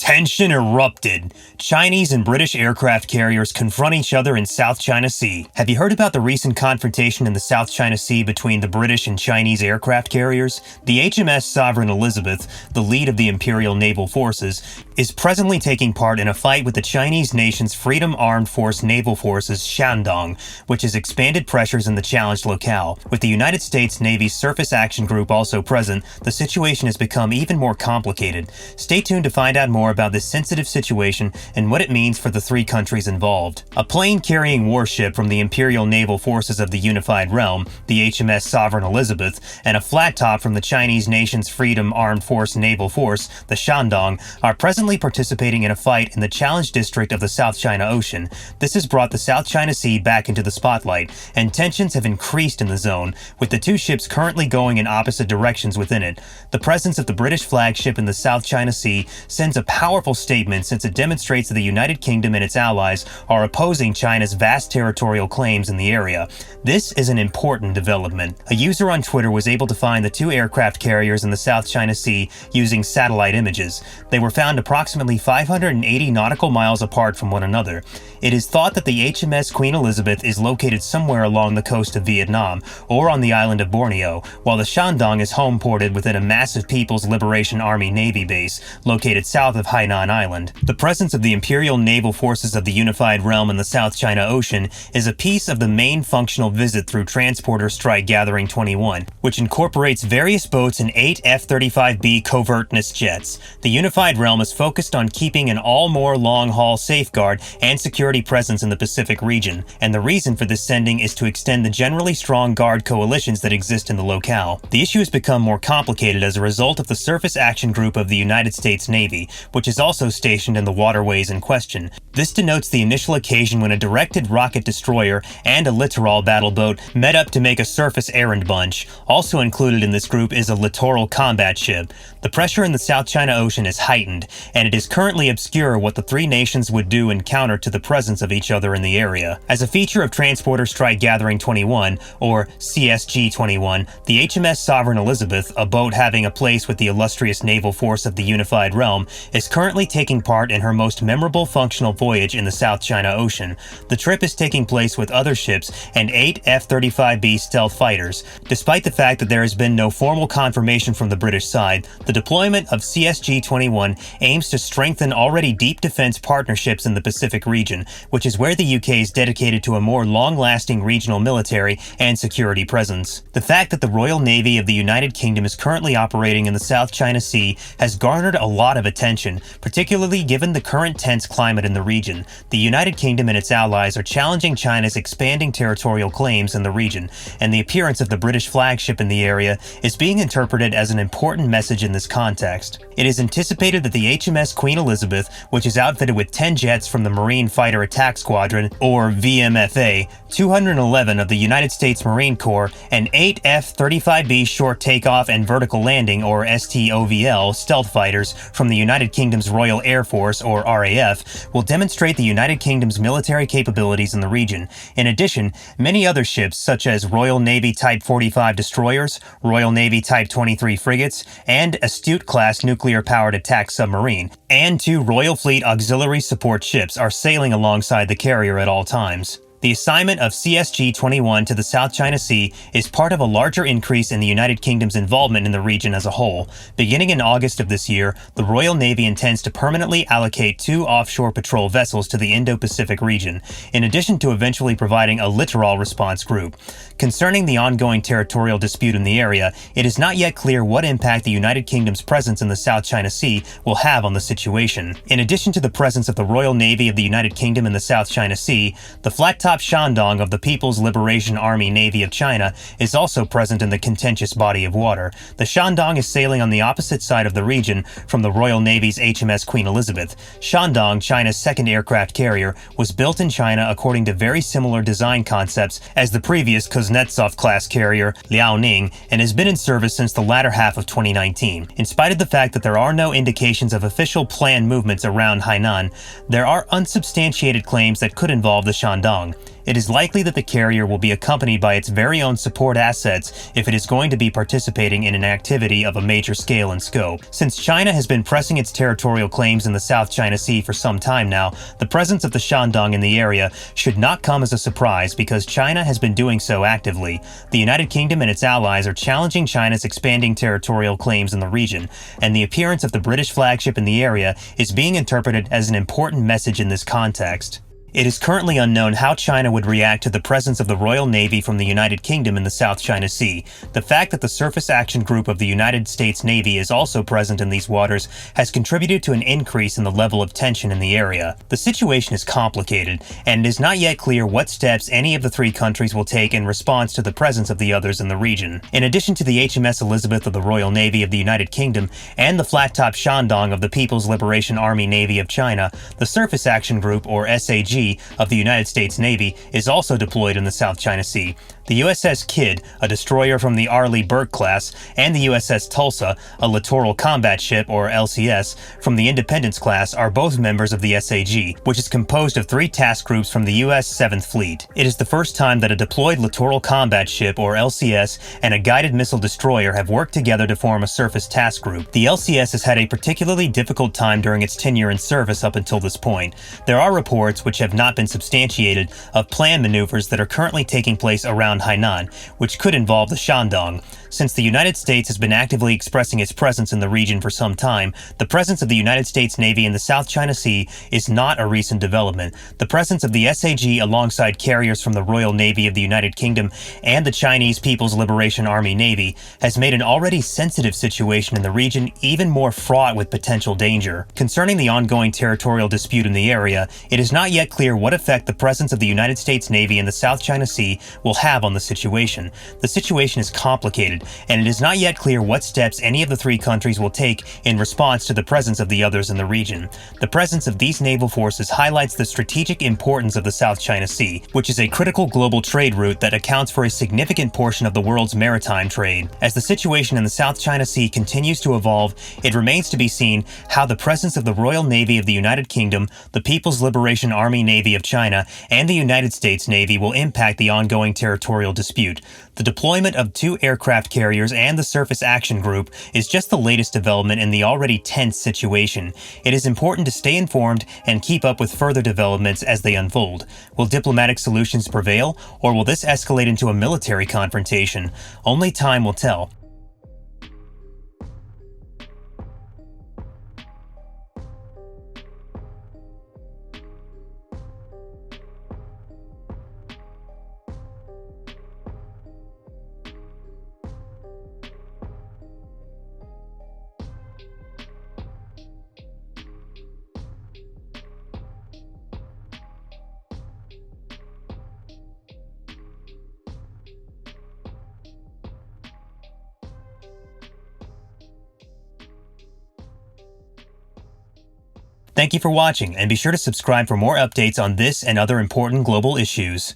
Tension erupted. Chinese and British aircraft carriers confront each other in South China Sea. Have you heard about the recent confrontation in the South China Sea between the British and Chinese aircraft carriers? The HMS Sovereign Elizabeth, the lead of the Imperial Naval forces, is presently taking part in a fight with the Chinese nation's Freedom Armed Force Naval Forces Shandong, which has expanded pressures in the challenged locale. With the United States Navy's Surface Action Group also present, the situation has become even more complicated. Stay tuned to find out more about this sensitive situation and what it means for the three countries involved. A plane carrying warship from the Imperial Naval Forces of the Unified Realm, the HMS Sovereign Elizabeth, and a flat top from the Chinese nation's Freedom Armed Force Naval Force, the Shandong, are presently participating in a fight in the challenged district of the South China Ocean. This has brought the South China Sea back into the spotlight, and tensions have increased in the zone, with the two ships currently going in opposite directions within it. The presence of the British flagship in the South China Sea sends a powerful statement, since it demonstrates that the United Kingdom and its allies are opposing China's vast territorial claims in the area. This is an important development. A user on Twitter was able to find the two aircraft carriers in the South China Sea using satellite images. They were found approximately 580 nautical miles apart from one another. It is thought that the HMS Queen Elizabeth is located somewhere along the coast of Vietnam or on the island of Borneo, while the Shandong is home ported within a massive People's Liberation Army Navy base located south of Hainan Island. The presence of the Imperial Naval Forces of the Unified Realm in the South China Ocean is a piece of the main functional visit through Transporter Strike Gathering 21, which incorporates various boats and 8 F-35B covertness jets. The Unified Realm is focused on keeping an all-more long-haul safeguard and security presence in the Pacific region, and the reason for this sending is to extend the generally strong guard coalitions that exist in the locale. The issue has become more complicated as a result of the Surface Action Group of the United States Navy, which is also stationed in the waterways in question. This denotes the initial occasion when a directed rocket destroyer and a littoral battle boat met up to make a surface errand bunch. Also included in this group is a littoral combat ship. The pressure in the South China Ocean is heightened, and it is currently obscure what the three nations would do in counter to the presence of each other in the area. As a feature of Transporter Strike Gathering 21, or CSG-21, the HMS Sovereign Elizabeth, a boat having a place with the illustrious naval force of the Unified Realm, is currently taking part in her most memorable functional voyage in the South China Ocean. The trip is taking place with other ships and 8 F-35B stealth fighters. Despite the fact that there has been no formal confirmation from the British side, the deployment of CSG-21 aims to strengthen already deep defense partnerships in the Pacific region, which is where the UK is dedicated to a more long-lasting regional military and security presence. The fact that the Royal Navy of the United Kingdom is currently operating in the South China Sea has garnered a lot of attention, particularly given the current tense climate in the region. The United Kingdom and its allies are challenging China's expanding territorial claims in the region, and the appearance of the British flagship in the area is being interpreted as an important message in this context. It is anticipated that the HMS Queen Elizabeth, which is outfitted with 10 jets from the Marine Fighter Attack Squadron, or VMFA, 211 of the United States Marine Corps, and 8 F-35B Short Takeoff and Vertical Landing, or STOVL, stealth fighters from the United Kingdom's Royal Air Force, or RAF, will demonstrate the United Kingdom's military capabilities in the region. In addition, many other ships, such as Royal Navy Type 45 destroyers, Royal Navy Type 23 frigates, and Astute-class nuclear-powered attack submarine, and 2 Royal Fleet auxiliary support ships are sailing alongside the carrier at all times. The assignment of CSG-21 to the South China Sea is part of a larger increase in the United Kingdom's involvement in the region as a whole. Beginning in August of this year, the Royal Navy intends to permanently allocate 2 offshore patrol vessels to the Indo-Pacific region, in addition to eventually providing a littoral response group. Concerning the ongoing territorial dispute in the area, it is not yet clear what impact the United Kingdom's presence in the South China Sea will have on the situation. In addition to the presence of the Royal Navy of the United Kingdom in the South China Sea, the flat-top Shandong of the People's Liberation Army Navy of China is also present in the contentious body of water. The Shandong is sailing on the opposite side of the region from the Royal Navy's HMS Queen Elizabeth. Shandong, China's second aircraft carrier, was built in China according to very similar design concepts as the previous Kuznetsov-class carrier Liaoning, and has been in service since the latter half of 2019. In spite of the fact that there are no indications of official planned movements around Hainan, there are unsubstantiated claims that could involve the Shandong. It is likely that the carrier will be accompanied by its very own support assets if it is going to be participating in an activity of a major scale and scope. Since China has been pressing its territorial claims in the South China Sea for some time now, the presence of the Shandong in the area should not come as a surprise because China has been doing so actively. The United Kingdom and its allies are challenging China's expanding territorial claims in the region, and the appearance of the British flagship in the area is being interpreted as an important message in this context. It is currently unknown how China would react to the presence of the Royal Navy from the United Kingdom in the South China Sea. The fact that the Surface Action Group of the United States Navy is also present in these waters has contributed to an increase in the level of tension in the area. The situation is complicated, and it is not yet clear what steps any of the three countries will take in response to the presence of the others in the region. In addition to the HMS Elizabeth of the Royal Navy of the United Kingdom and the flat-top Shandong of the People's Liberation Army Navy of China, the Surface Action Group, or SAG, of the United States Navy is also deployed in the South China Sea. The USS Kidd, a destroyer from the Arleigh Burke class, and the USS Tulsa, a littoral combat ship, or LCS, from the Independence class are both members of the SAG, which is composed of 3 task groups from the U.S. 7th Fleet. It is the first time that a deployed littoral combat ship, or LCS, and a guided missile destroyer have worked together to form a surface task group. The LCS has had a particularly difficult time during its tenure in service up until this point. There are reports, which have not been substantiated, of planned maneuvers that are currently taking place around Hainan, which could involve the Shandong. Since the United States has been actively expressing its presence in the region for some time, the presence of the United States Navy in the South China Sea is not a recent development. The presence of the SAG alongside carriers from the Royal Navy of the United Kingdom and the Chinese People's Liberation Army Navy has made an already sensitive situation in the region even more fraught with potential danger. Concerning the ongoing territorial dispute in the area, it is not yet clear what effect the presence of the United States Navy in the South China Sea will have on the situation. The situation is complicated, and it is not yet clear what steps any of the three countries will take in response to the presence of the others in the region. The presence of these naval forces highlights the strategic importance of the South China Sea, which is a critical global trade route that accounts for a significant portion of the world's maritime trade. As the situation in the South China Sea continues to evolve, it remains to be seen how the presence of the Royal Navy of the United Kingdom, the People's Liberation Army Navy of China, and the United States Navy will impact the ongoing territorial dispute. The deployment of 2 aircraft carriers and the Surface Action Group is just the latest development in the already tense situation. It is important to stay informed and keep up with further developments as they unfold. Will diplomatic solutions prevail, or will this escalate into a military confrontation? Only time will tell. Thank you for watching, and be sure to subscribe for more updates on this and other important global issues.